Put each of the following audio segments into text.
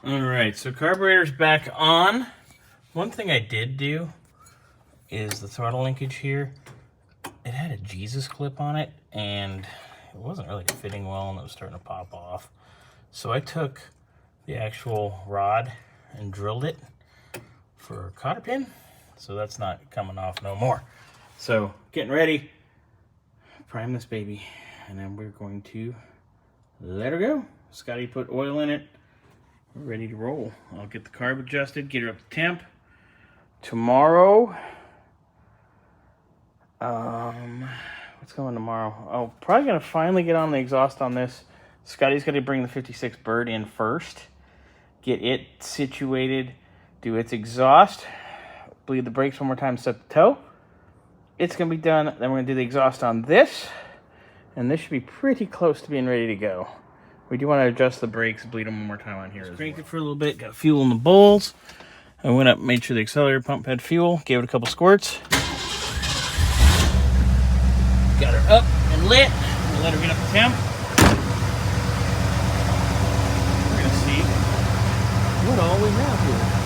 Alright, so carburetor's back on. One thing I did do is the throttle linkage here. It had a Jesus clip on it, and it wasn't really fitting well, and it was starting to pop off. So I took the actual rod and drilled it for a cotter pin, so that's not coming off no more. So getting ready, prime this baby, and then we're going to let her go. Scotty put oil in it. We're ready to roll. I'll get the carb adjusted, get her up to temp. Tomorrow, what's going tomorrow? Oh, probably gonna finally get on the exhaust on this. Scotty's gonna bring the 56 Bird in first, get it situated, do its exhaust, bleed the brakes one more time, set the toe. It's gonna be done. Then we're gonna do the exhaust on this, and this should be pretty close to being ready to go. We do want to adjust the brakes, bleed them one more time on here. Just crank it for a little bit, got fuel in the bowls. I went up, made sure the accelerator pump had fuel, gave it a couple squirts. Got her up and lit. We'll let her get up to temp. We're going to see what all we have here.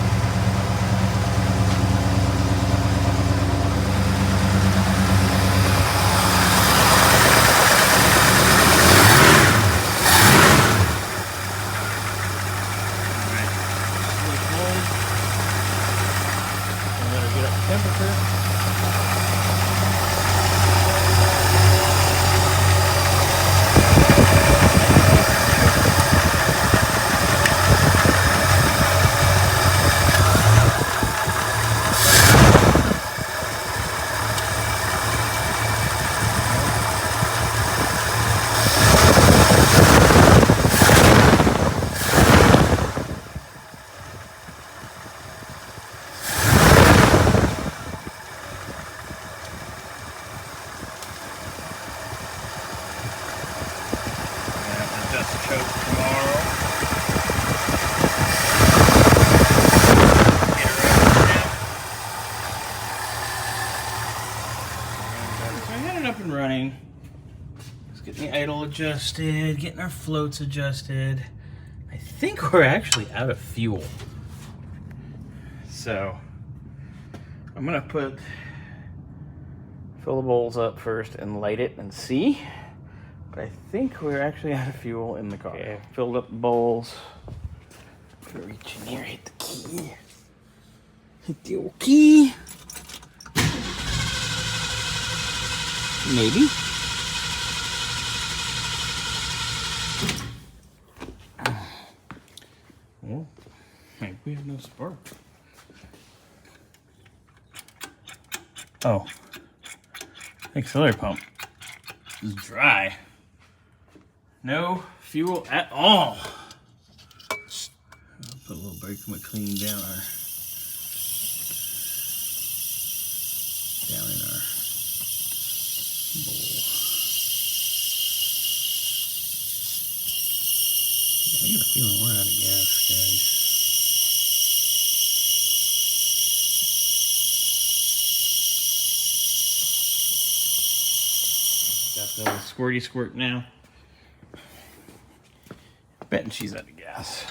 Up and running. Just getting the idle adjusted, getting our floats adjusted. I think we're actually out of fuel. So I'm gonna fill the bowls up first and light it and see. But I think we're actually out of fuel in the car. Okay, I filled up the bowls. I'm gonna reach in here, hit the key. Hit the old key. Maybe. Well, maybe we have no spark. Oh. Accelerator pump is dry. No fuel at all. I'll put a little brake and clean down in our bowl. I get a feeling we're out of gas, guys. Got the squirty squirt now. Betting she's out of gas.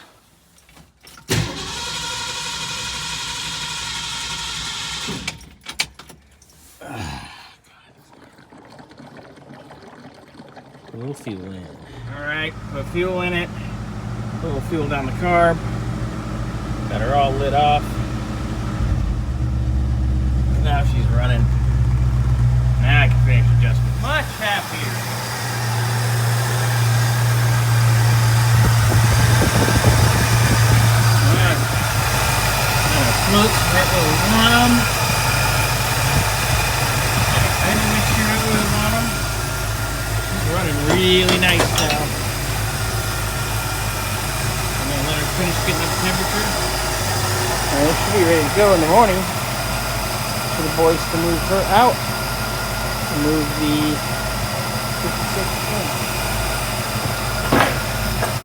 Put a little fuel in. Alright, put fuel in it. Put a little fuel down the carb. Got her all lit off. Now she's running. Now I can finish adjustment. Much happier. Floats right where we want them. I need to make sure right where we want them. She's running really nice now. I'm going to let her finish getting up temperature. And it should be ready to go in the morning for the boys to move her out. To move the 56 in.